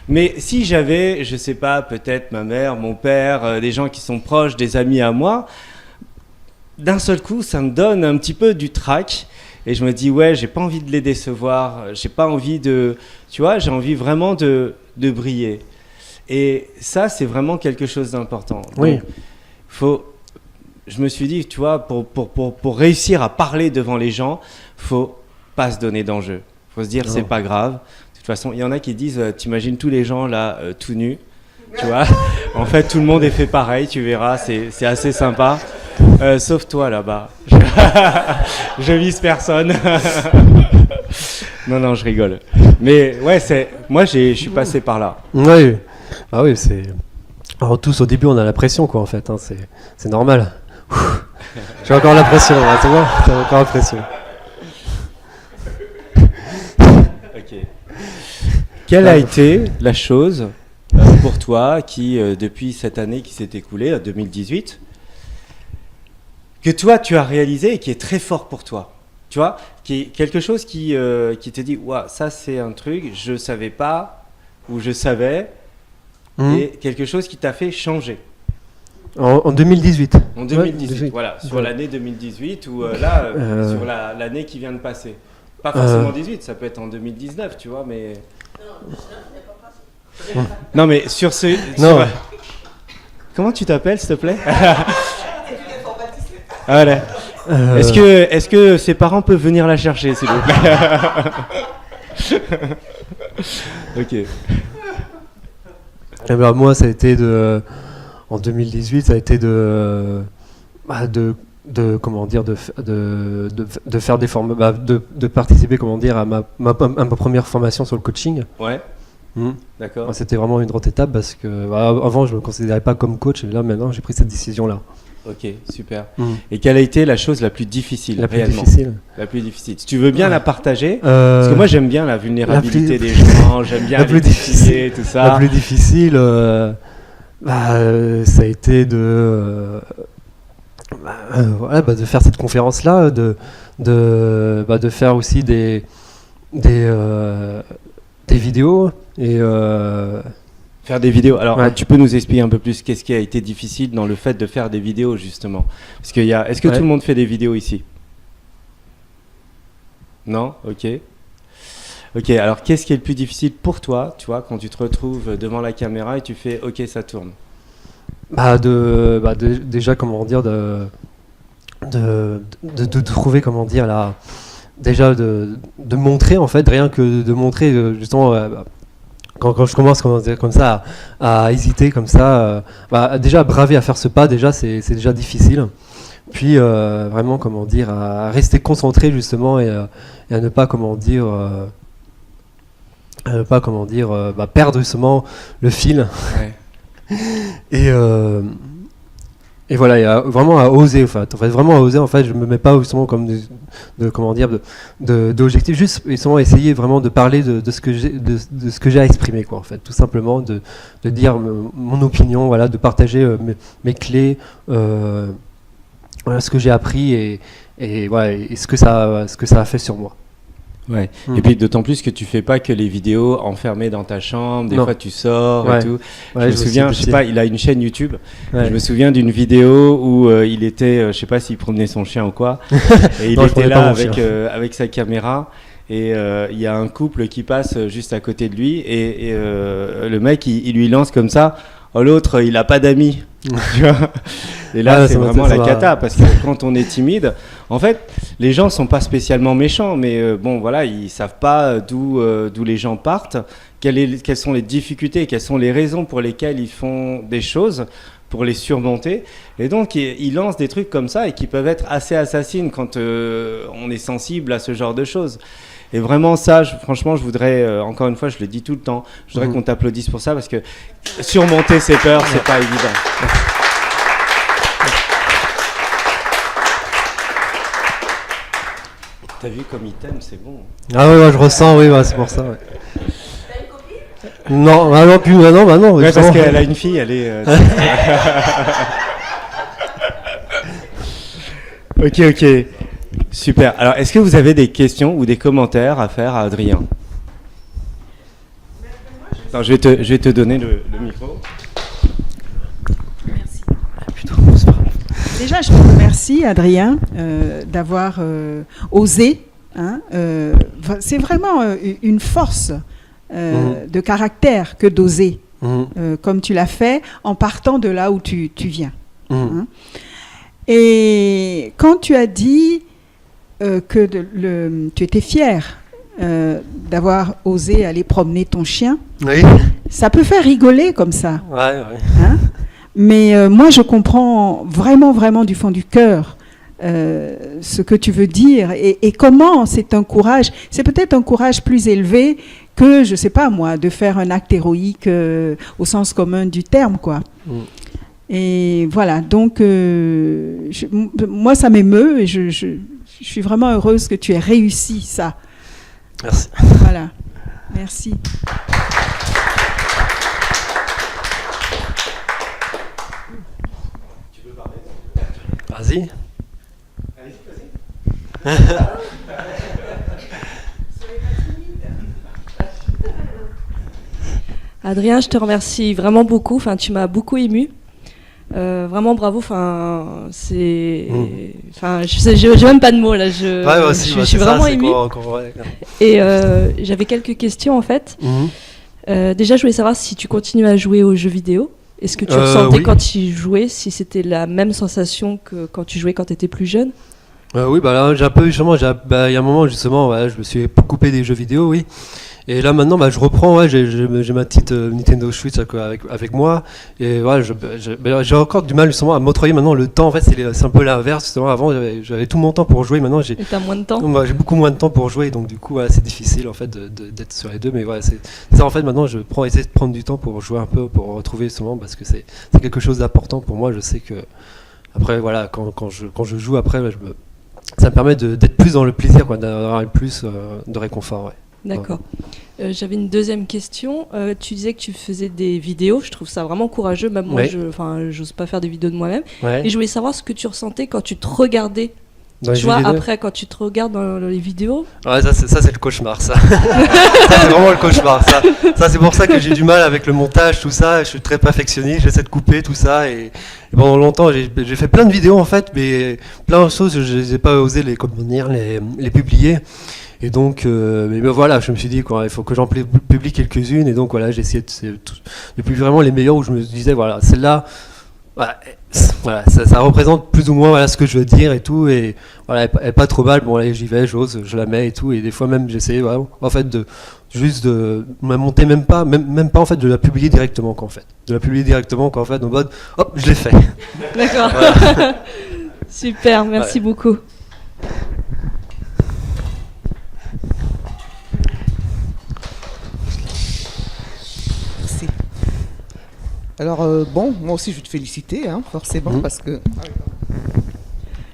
Mais si j'avais, je sais pas, peut-être ma mère, mon père, des gens qui sont proches, des amis à moi, d'un seul coup, ça me donne un petit peu du trac. Et je me dis, ouais, j'ai pas envie de les décevoir, j'ai pas envie de... Tu vois, j'ai envie vraiment de briller. Et ça, c'est vraiment quelque chose d'important. Oui. Donc, je me suis dit, tu vois, pour réussir à parler devant les gens, faut pas se donner d'enjeu. Faut se dire, c'est pas grave. De toute façon, il y en a qui disent, t'imagines tous les gens là, tout nus. Tu vois, en fait, tout le monde est fait pareil, tu verras, c'est assez sympa. Sauf toi là-bas. Je vise personne. Non, je rigole. Mais ouais, moi, je suis passé par là. Oui. Ah oui, c'est. Alors, tous au début, on a la pression, quoi, en fait. Hein, c'est normal. J'ai encore la pression, là, tu vois. J'ai encore la pression. Ok. Quelle a été la chose pour toi qui, depuis cette année qui s'est écoulée, 2018, que toi tu as réalisé et qui est très fort pour toi, tu vois, qui est quelque chose qui te dit, ouah, ça c'est un truc, je savais pas ou je savais, et quelque chose qui t'a fait changer. En 2018. En 2018, voilà, sur l'année 2018 ou sur l'année qui vient de passer. Pas forcément 18, ça peut être en 2019, tu vois, mais. Non, mais sur ce. Non. Comment tu t'appelles, s'il te plaît? Voilà. Est-ce que ses parents peuvent venir la chercher, s'il vous plaît? Ok. Alors moi, ça a été en 2018, ça a été comment dire, de faire des formes, de participer, comment dire, à ma première formation sur le coaching. Ouais. D'accord. C'était vraiment une grande étape parce que avant je me considérais pas comme coach et là maintenant j'ai pris cette décision là. Ok, super. Et quelle a été la chose la plus difficile? La plus difficile. La plus difficile. Si tu veux bien la partager, parce que moi j'aime bien la vulnérabilité des gens, j'aime bien la plus difficile, tout ça. La plus difficile, ça a été de faire cette conférence là, de faire aussi des vidéos et faire des vidéos. Alors, ouais. Tu peux nous expliquer un peu plus qu'est-ce qui a été difficile dans le fait de faire des vidéos, justement? Parce qu'il y a... Est-ce que tout le monde fait des vidéos ici? Non? Ok. Ok, alors qu'est-ce qui est le plus difficile pour toi, tu vois, quand tu te retrouves devant la caméra et tu fais « Ok, ça tourne ». Déjà, comment dire, de trouver, comment dire, déjà de montrer, en fait, rien que de montrer, justement... Quand je commence comme ça à hésiter comme ça, déjà braver à faire ce pas, déjà c'est déjà difficile. Puis vraiment, comment dire, à rester concentré justement et à ne pas, comment dire, perdre justement le fil. Ouais. Et voilà, il y a vraiment à oser, vraiment à oser, en fait, je me mets pas justement comme d'objectif, juste justement essayer vraiment de parler de ce que j'ai à exprimer, quoi, en fait, tout simplement de dire mon opinion, voilà, de partager mes clés, voilà, ce que j'ai appris et voilà, et ce que ça a fait sur moi. Ouais. Et puis d'autant plus que tu fais pas que les vidéos enfermées dans ta chambre, des fois tu sors et tout. Je me souviens, je sais pas, il a une chaîne YouTube. Je me souviens d'une vidéo où il était, je sais pas s'il promenait son chien ou quoi, et il était là avec sa caméra. Et il y a un couple qui passe juste à côté de lui et le mec il lui lance comme ça: oh, l'autre, il n'a pas d'amis. Tu vois. Et là, Ouais, c'est ça va, vraiment ça la va. cata, parce que quand on est timide, en fait, les gens sont pas spécialement méchants, mais bon, voilà, ils savent pas d'où les gens partent, quelles sont les difficultés, quelles sont les raisons pour lesquelles ils font des choses, pour les surmonter. Et donc, ils lancent des trucs comme ça et qui peuvent être assez assassines quand on est sensible à ce genre de choses. Et vraiment, ça, franchement, je voudrais, encore une fois, je le dis tout le temps, je voudrais qu'on t'applaudisse pour ça, parce que surmonter ses peurs, c'est pas évident. T'as vu comme il t'aime, c'est bon. Ah ouais, je ressens, oui, c'est pour ça. Ouais. T'as une copine? Non, non, plus, non. Ouais, parce justement. qu'elle a une fille, elle est... Ok. Super. Alors, est-ce que vous avez des questions ou des commentaires à faire à Adrien? Attends, je vais te donner le micro. Merci. Putain, c'est pas grave. Déjà, je te remercie, Adrien, d'avoir osé. Hein, c'est vraiment une force de caractère que d'oser, comme tu l'as fait, en partant de là où tu viens. Hein. Et quand tu as dit que tu étais fier d'avoir osé aller promener ton chien, Oui. ça peut faire rigoler comme ça. Ouais. Hein. Mais moi, je comprends vraiment, vraiment du fond du cœur ce que tu veux dire et comment c'est un courage. C'est peut-être un courage plus élevé que, je ne sais pas moi, de faire un acte héroïque au sens commun du terme, quoi. Et voilà, donc moi, ça m'émeut et je suis vraiment heureuse que tu aies réussi ça. Merci. Voilà, merci. Vas-y. Adrien, je te remercie vraiment beaucoup. Enfin, tu m'as beaucoup ému. Vraiment bravo. Enfin, c'est. Enfin, j'ai même pas de mots là. Je suis vraiment émue. Et j'avais quelques questions en fait. Déjà, je voulais savoir si tu continues à jouer aux jeux vidéo. Est-ce que tu ressentais quand tu jouais, si c'était la même sensation que quand tu jouais quand tu étais plus jeune? Oui, bah là, j'ai un peu justement, il y a un moment justement, ouais, je me suis coupé des jeux vidéo, oui. Et là maintenant, bah, je reprends, ouais, j'ai ma petite Nintendo Switch avec moi. Et ouais, j'ai encore du mal justement à m'octroyer maintenant le temps. En fait, c'est un peu l'inverse. Justement, avant, j'avais tout mon temps pour jouer. Maintenant, Et t'as moins de temps. j'ai beaucoup moins de temps pour jouer. Donc du coup, ouais, c'est difficile en fait d'être sur les deux. Mais ouais, c'est ça en fait. Maintenant, essayer de prendre du temps pour jouer un peu, pour retrouver justement, parce que c'est quelque chose d'important pour moi. Je sais que après, voilà, quand je joue après, ouais, ça me permet d'être plus dans le plaisir, quoi, d'avoir plus de réconfort. Ouais. D'accord. J'avais une deuxième question. Tu disais que tu faisais des vidéos. Je trouve ça vraiment courageux. Même moi, j'ose pas faire des vidéos de moi-même. Ouais. Et je voulais savoir ce que tu ressentais quand tu te regardais. Tu vois, après, quand tu te regardes dans les vidéos. Ouais, ça c'est le cauchemar, ça. Ça, c'est vraiment le cauchemar, ça. Ça, c'est pour ça que j'ai du mal avec le montage, tout ça. Je suis très perfectionniste, j'essaie de couper tout ça. Et pendant longtemps, j'ai fait plein de vidéos, en fait, mais plein de choses, je n'ai pas osé les publier. Et donc, mais voilà, je me suis dit, quoi, il faut que j'en publie quelques-unes. Et donc, voilà, j'ai essayé de publier vraiment les meilleures où je me disais, voilà, celle-là, voilà, ça représente plus ou moins voilà, ce que je veux dire et tout. Et voilà, elle est pas trop mal. Bon, allez, j'y vais, j'ose, je la mets et tout. Et des fois, même, j'essayais vraiment, en fait, de me monter, même pas, en fait, de la publier directement, quoi, en fait. De la publier directement, quoi, en fait, en mode, hop, je l'ai fait. D'accord. Voilà. Super, merci beaucoup. Alors, moi aussi, je vais te féliciter, hein, forcément, parce que...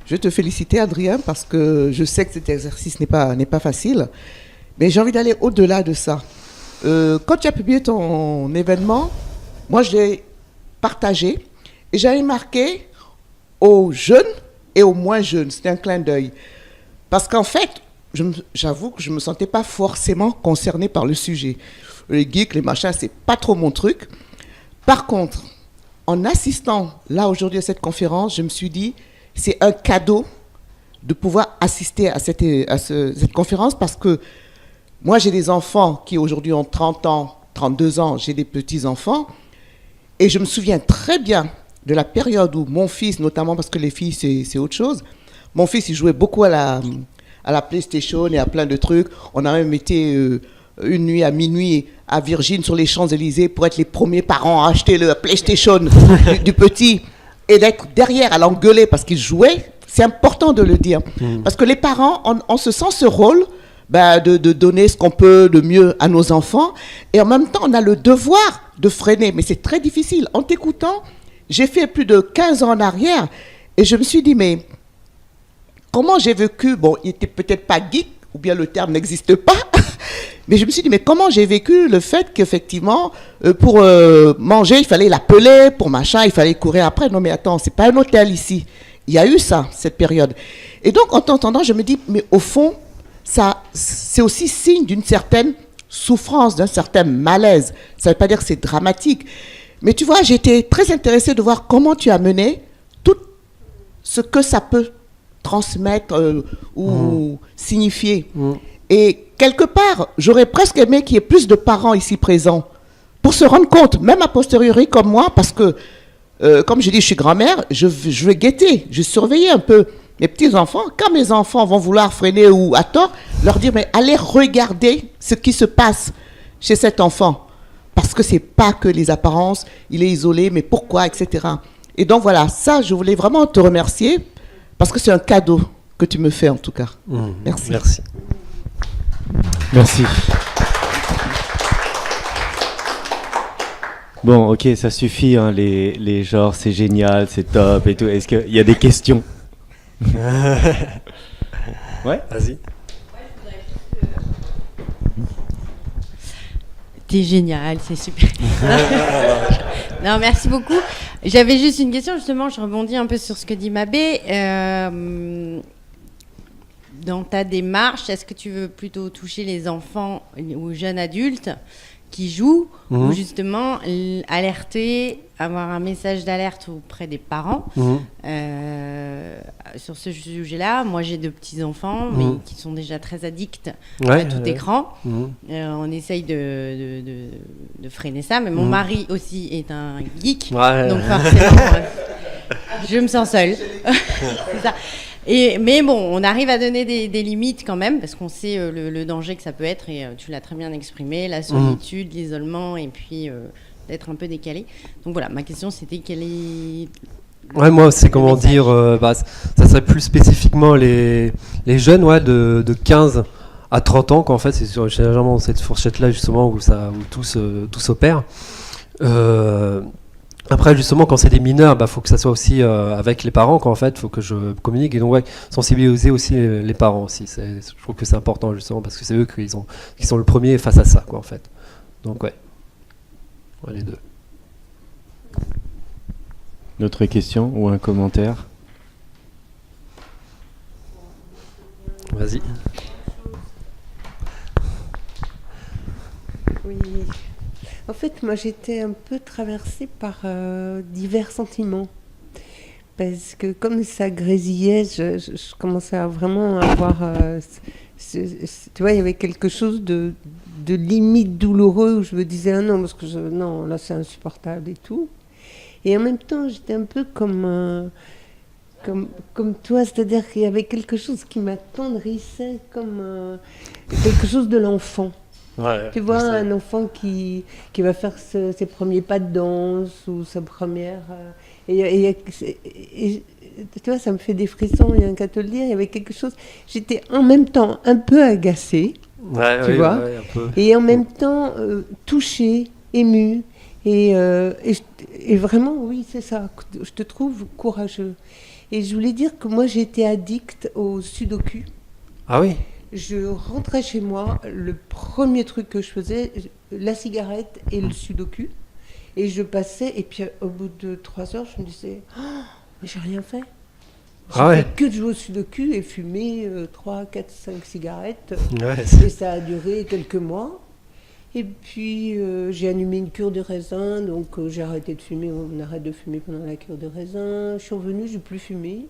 Je vais te féliciter, Adrien, parce que je sais que cet exercice n'est pas facile, mais j'ai envie d'aller au-delà de ça. Quand tu as publié ton événement, moi, je l'ai partagé, et j'avais marqué aux jeunes et aux moins jeunes. C'était un clin d'œil. Parce qu'en fait, j'avoue que je ne me sentais pas forcément concernée par le sujet. Les geeks, les machins, c'est pas trop mon truc. Par contre, en assistant là aujourd'hui à cette conférence, je me suis dit, c'est un cadeau de pouvoir assister à cette conférence parce que moi j'ai des enfants qui aujourd'hui ont 30 ans, 32 ans, j'ai des petits-enfants Et je me souviens très bien de la période où mon fils, notamment parce que les filles, c'est autre chose, mon fils, il jouait beaucoup à la PlayStation et à plein de trucs. On a même été une nuit à minuit à Virgin sur les Champs-Élysées pour être les premiers parents à acheter le PlayStation du petit et d'être derrière à l'engueuler parce qu'il jouait. C'est important de le dire. Parce que les parents, on se sent ce rôle de donner ce qu'on peut de mieux à nos enfants. Et en même temps, on a le devoir de freiner. Mais c'est très difficile. En t'écoutant, j'ai fait plus de 15 ans en arrière et je me suis dit, mais comment j'ai vécu, bon, il n'était peut-être pas geek, ou bien le terme n'existe pas, mais je me suis dit, mais comment j'ai vécu le fait qu'effectivement, pour manger, il fallait l'appeler, pour machin, il fallait courir après. Non mais attends, c'est pas un hôtel ici. Il y a eu ça, cette période. Et donc, en t'entendant, je me dis, mais au fond, ça, c'est aussi signe d'une certaine souffrance, d'un certain malaise. Ça ne veut pas dire que c'est dramatique. Mais tu vois, j'étais très intéressée de voir comment tu as mené tout ce que ça peut transmettre ou signifier. Et quelque part, j'aurais presque aimé qu'il y ait plus de parents ici présents pour se rendre compte, même a posteriori comme moi, parce que, comme je dis, je suis grand-mère, je vais guetter, je vais surveiller un peu mes petits-enfants. Quand mes enfants vont vouloir freiner ou à tort, leur dire, mais allez regarder ce qui se passe chez cet enfant. Parce que c'est pas que les apparences, il est isolé, mais pourquoi, etc. Et donc voilà, ça, je voulais vraiment te remercier, parce que c'est un cadeau que tu me fais en tout cas. Merci. Merci. Merci. Bon, ok, ça suffit, hein, les genres, c'est génial, c'est top et tout. Est-ce qu'il y a des questions? Ouais, vas-y. T'es génial, c'est super. Non, merci beaucoup. J'avais juste une question, justement, je rebondis un peu sur ce que dit Mabé. Dans ta démarche, est-ce que tu veux plutôt toucher les enfants ou jeunes adultes qui jouent, ou justement alerter, avoir un message d'alerte auprès des parents sur ce sujet-là? Moi, j'ai 2 petits-enfants, mais qui sont déjà très addicts à tout écran. On essaye de freiner ça, mais mon mari aussi est un geek, donc forcément, je me sens seule. C'est ça. Mais bon, on arrive à donner des limites quand même, parce qu'on sait le danger que ça peut être, et tu l'as très bien exprimé, la solitude, l'isolement, et puis d'être un peu décalé. Donc voilà, ma question c'était quelle est... Ouais, moi c'est comment dire, ça serait plus spécifiquement les jeunes de 15 à 30 ans, qu'en fait c'est généralement cette fourchette-là justement où tout s'opère. Après, justement, quand c'est des mineurs, faut que ça soit aussi avec les parents, qu'en fait, faut que je communique. Et donc, sensibiliser aussi les parents aussi. Je trouve que c'est important, justement, parce que c'est eux qui sont le premier face à ça, quoi, en fait. Donc, ouais, les deux. Une autre question ou un commentaire? Vas-y. Oui. En fait, moi, j'étais un peu traversée par divers sentiments. Parce que comme ça grésillait, je commençais à vraiment avoir... tu vois, il y avait quelque chose de limite douloureux où je me disais, ah non, parce que non, là, c'est insupportable et tout. Et en même temps, j'étais un peu comme toi, c'est-à-dire qu'il y avait quelque chose qui m'attendrissait, comme quelque chose de l'enfant. Ouais, tu vois, un enfant qui va faire ses premiers pas de danse ou sa première... et tu vois, ça me fait des frissons, rien qu'à te le dire. Il y avait quelque chose... J'étais en même temps un peu agacée, tu vois, un peu. Et en même temps touchée, émue. Et vraiment, oui, c'est ça. Je te trouve courageux. Et je voulais dire que moi, j'étais addicte au sudoku. Ah oui? Je rentrais chez moi, le premier truc que je faisais, la cigarette et le sudoku. Et je passais, et puis au bout de 3 heures, je me disais, oh, mais j'ai rien fait. J'ai fait que de jouer au sudoku et fumer 3, 4, 5 cigarettes. Et ça a duré quelques mois. Et puis j'ai animé une cure de raisin, donc j'ai arrêté de fumer, on arrête de fumer pendant la cure de raisin. Je suis revenue, je n'ai plus fumé.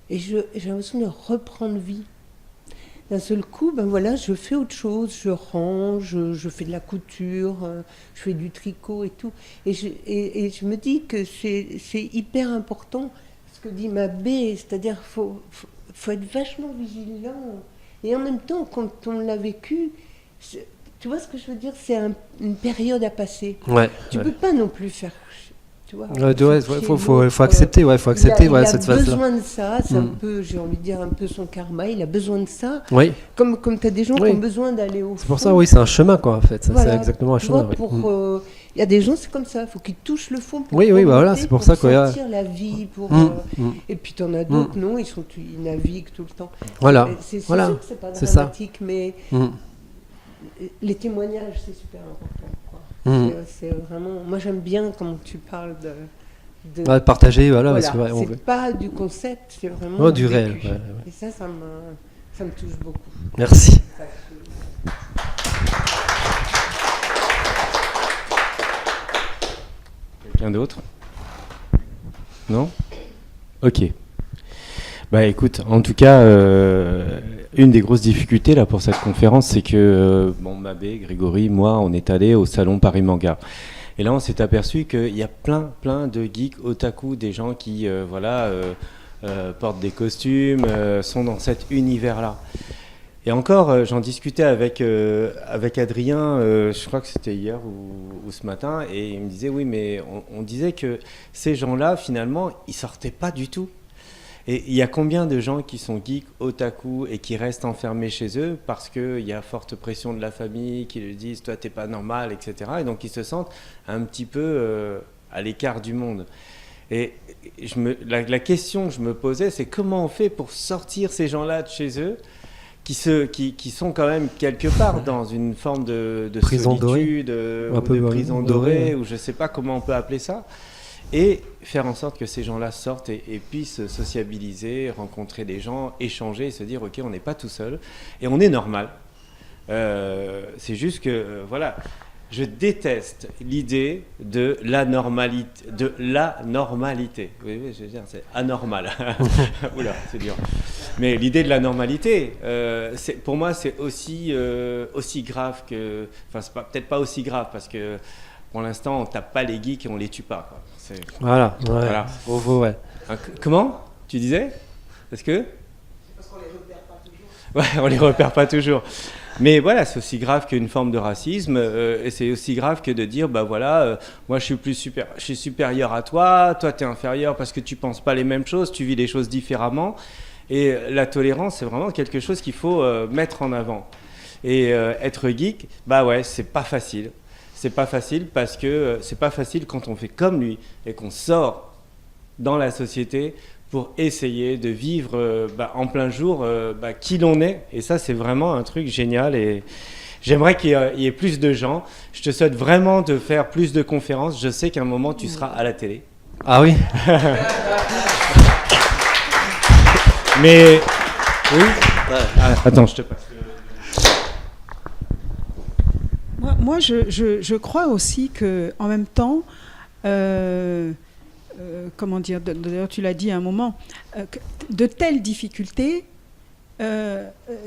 Et j'ai l'impression de reprendre vie. d'un seul coup, ben voilà, je fais autre chose, je range, je fais de la couture, je fais du tricot et tout. Et je me dis que c'est hyper important ce que dit Mabé, c'est-à-dire faut être vachement vigilant. Et en même temps, quand on l'a vécu, tu vois ce que je veux dire, c'est une période à passer. Ouais, tu peux pas non plus faire... faut accepter, faut accepter cette phase-là. Il a besoin de ça, c'est un peu, j'ai envie de dire, un peu son karma, il a besoin de ça. Oui. Comme tu as des gens qui ont besoin d'aller au fond. C'est pour ça, c'est un chemin, quoi, en fait. C'est exactement un chemin. Il y a des gens, c'est comme ça, il faut qu'ils touchent le fond pour c'est pour ça pour sentir la vie. Et puis tu en as d'autres, non, ils naviguent tout le temps. Voilà. C'est sûr que c'est pas dramatique, mais les témoignages, c'est super important. C'est vraiment... Moi, j'aime bien quand tu parles de partager, parce que, c'est pas du concept, c'est vraiment du réel. Et ça me touche beaucoup. Merci. Quelqu'un d'autre? Non? Ok. Bah écoute, en tout cas, une des grosses difficultés là pour cette conférence, c'est que Mabé, Grégory, moi, on est allés au salon Paris Manga. Et là, on s'est aperçu qu'il y a plein de geeks otaku, des gens qui portent des costumes, sont dans cet univers-là. Et encore, j'en discutais avec Adrien, je crois que c'était hier ou ce matin, et il me disait, oui, mais on disait que ces gens-là, finalement, ils sortaient pas du tout. Et il y a combien de gens qui sont geeks, otaku et qui restent enfermés chez eux parce qu'il y a forte pression de la famille qui leur disent « toi, t'es pas normal », etc. Et donc, ils se sentent un petit peu à l'écart du monde. Et la question que je me posais, c'est comment on fait pour sortir ces gens-là de chez eux qui sont quand même quelque part dans une forme de prison solitude, de prison dorée, ou je ne sais pas comment on peut appeler ça. Et faire en sorte que ces gens-là sortent et puissent sociabiliser, rencontrer des gens, échanger et se dire « Ok, on n'est pas tout seul et on est normal ». C'est juste que, je déteste l'idée de la normalité. Oui, je veux dire, c'est anormal. Oula, c'est dur. Mais l'idée de la normalité, pour moi, c'est aussi grave que... Enfin, c'est peut-être pas aussi grave parce que pour l'instant, on tape pas les geeks et on les tue pas, quoi. Voilà. Comment? Tu disais? Est-ce que? C'est parce qu'on les repère pas toujours. Ouais, on les repère pas toujours. Mais voilà, c'est aussi grave qu'une forme de racisme, et c'est aussi grave que de dire, moi je suis supérieur à toi, toi tu es inférieur parce que tu penses pas les mêmes choses, tu vis les choses différemment. Et la tolérance, c'est vraiment quelque chose qu'il faut mettre en avant. Et être geek, c'est pas facile. C'est pas facile parce que c'est pas facile quand on fait comme lui et qu'on sort dans la société pour essayer de vivre en plein jour qui l'on est. Et ça, c'est vraiment un truc génial et j'aimerais qu'il y ait plus de gens. Je te souhaite vraiment de faire plus de conférences. Je sais qu'à un moment, tu seras à la télé. Ah oui. Mais... Oui. Attends, je te passe. Moi, je crois aussi que, en même temps, comment dire, d'ailleurs tu l'as dit à un moment, de telles difficultés,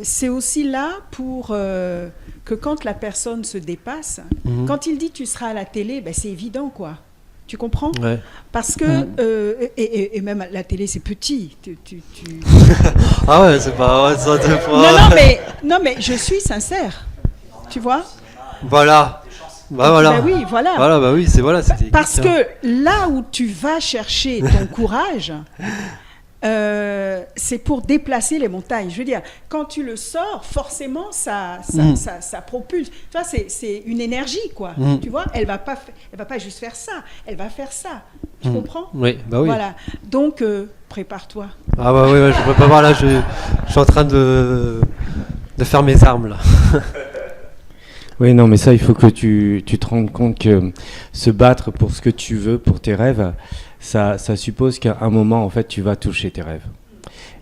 c'est aussi là pour que quand la personne se dépasse, quand il dit tu seras à la télé, c'est évident, quoi. Tu comprends? Ouais. Parce que, et même la télé, c'est petit. Ah ouais, c'est pas... Non, mais je suis sincère. Tu vois? Voilà. Oui, voilà. C'était parce que là où tu vas chercher ton courage, c'est pour déplacer les montagnes. Je veux dire, quand tu le sors, forcément, ça propulse. Tu vois, c'est une énergie, quoi. Tu vois, elle va pas juste faire ça, elle va faire ça. Tu comprends? Oui, oui. Voilà. Donc, prépare-toi. Ah oui, je peux pas voir là. Je suis en train de faire mes armes là. Oui, non, mais ça, il faut que tu te rendes compte que se battre pour ce que tu veux, pour tes rêves, ça suppose qu'à un moment, en fait, tu vas toucher tes rêves.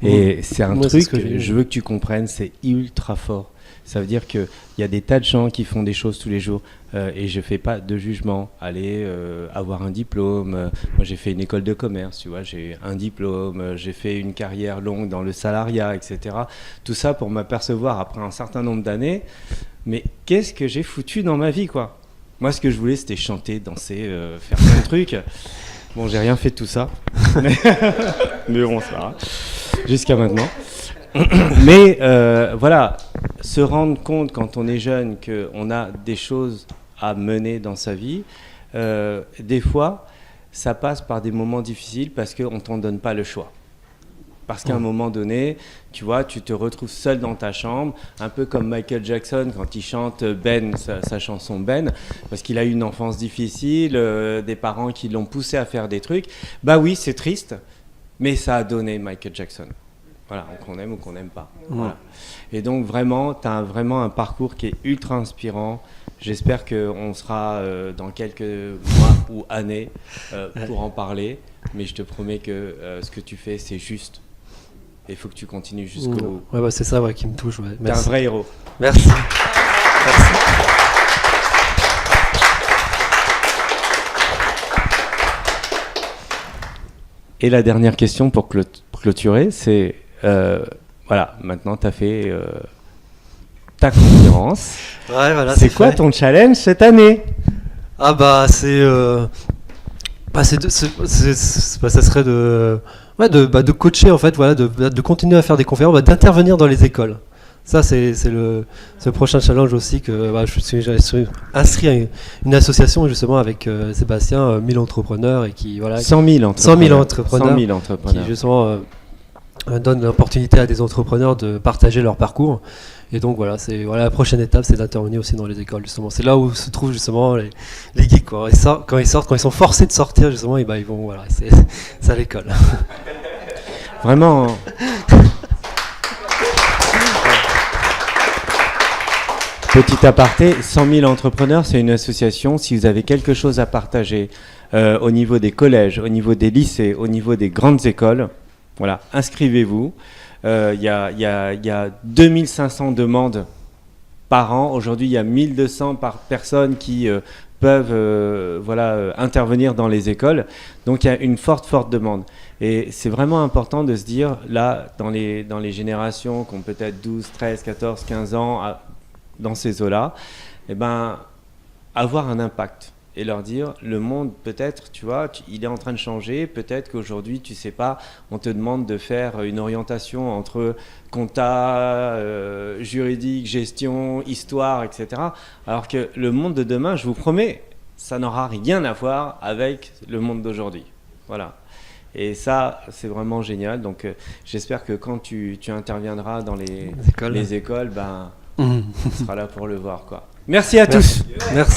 Et c'est un truc que je veux que tu comprennes, c'est ultra fort. Ça veut dire qu'il y a des tas de gens qui font des choses tous les jours et je ne fais pas de jugement. Aller avoir un diplôme. Moi, j'ai fait une école de commerce, tu vois, j'ai un diplôme, j'ai fait une carrière longue dans le salariat, etc. Tout ça pour m'apercevoir après un certain nombre d'années, mais qu'est-ce que j'ai foutu dans ma vie, quoi. Moi, ce que je voulais, c'était chanter, danser, faire plein de trucs. Bon, j'ai rien fait de tout ça. Mais bon, ça va. Jusqu'à maintenant. Mais voilà, se rendre compte quand on est jeune qu'on a des choses à mener dans sa vie, des fois, ça passe par des moments difficiles parce qu'on ne t'en donne pas le choix. Parce qu'à un moment donné, tu vois, tu te retrouves seul dans ta chambre, un peu comme Michael Jackson quand il chante Ben, sa chanson Ben, parce qu'il a eu une enfance difficile, des parents qui l'ont poussé à faire des trucs. Bah oui, c'est triste, mais ça a donné Michael Jackson. Voilà, qu'on aime ou qu'on n'aime pas. Voilà. Et donc vraiment, tu as vraiment un parcours qui est ultra inspirant. J'espère qu'on sera dans quelques mois ou années pour en parler. Mais je te promets que ce que tu fais, c'est juste. Et il faut que tu continues jusqu'au bout. Ouais, bah, c'est ça qui me touche. Ouais. T'es un vrai héros. Merci. Merci. Et la dernière question pour clôturer, c'est... voilà, maintenant tu as fait ta conférence. Ouais, voilà, c'est quoi ton challenge cette année? Ah bah c'est ça serait de coacher en fait, voilà, de continuer à faire des conférences, d'intervenir dans les écoles. Ça c'est ce prochain challenge aussi que je suis inscrit à une association justement avec Sébastien, 1000 entrepreneurs et qui voilà 100 000 entrepreneurs qui justement donne l'opportunité à des entrepreneurs de partager leur parcours. Et donc voilà, la prochaine étape, c'est d'intervenir aussi dans les écoles justement. C'est là où se trouvent justement les geeks, quoi. Quand ils sont forcés de sortir justement, et ils vont c'est à l'école. Vraiment. Petit aparté, 100 000 entrepreneurs, c'est une association. Si vous avez quelque chose à partager au niveau des collèges, au niveau des lycées, au niveau des grandes écoles, voilà, inscrivez-vous. Il y a 2500 demandes par an. Aujourd'hui, il y a 1200 par personne qui peuvent intervenir dans les écoles. Donc, il y a une forte demande. Et c'est vraiment important de se dire, là, dans les générations qui ont peut-être 12, 13, 14, 15 ans, dans ces eaux-là, avoir un impact. Et leur dire, le monde peut-être, tu vois, il est en train de changer, peut-être qu'aujourd'hui, tu sais pas, on te demande de faire une orientation entre compta, juridique, gestion, histoire, etc. Alors que le monde de demain, je vous promets, ça n'aura rien à voir avec le monde d'aujourd'hui. Voilà. Et ça, c'est vraiment génial. Donc, j'espère que quand tu interviendras dans les écoles, on sera là pour le voir, quoi. Merci à tous. Merci.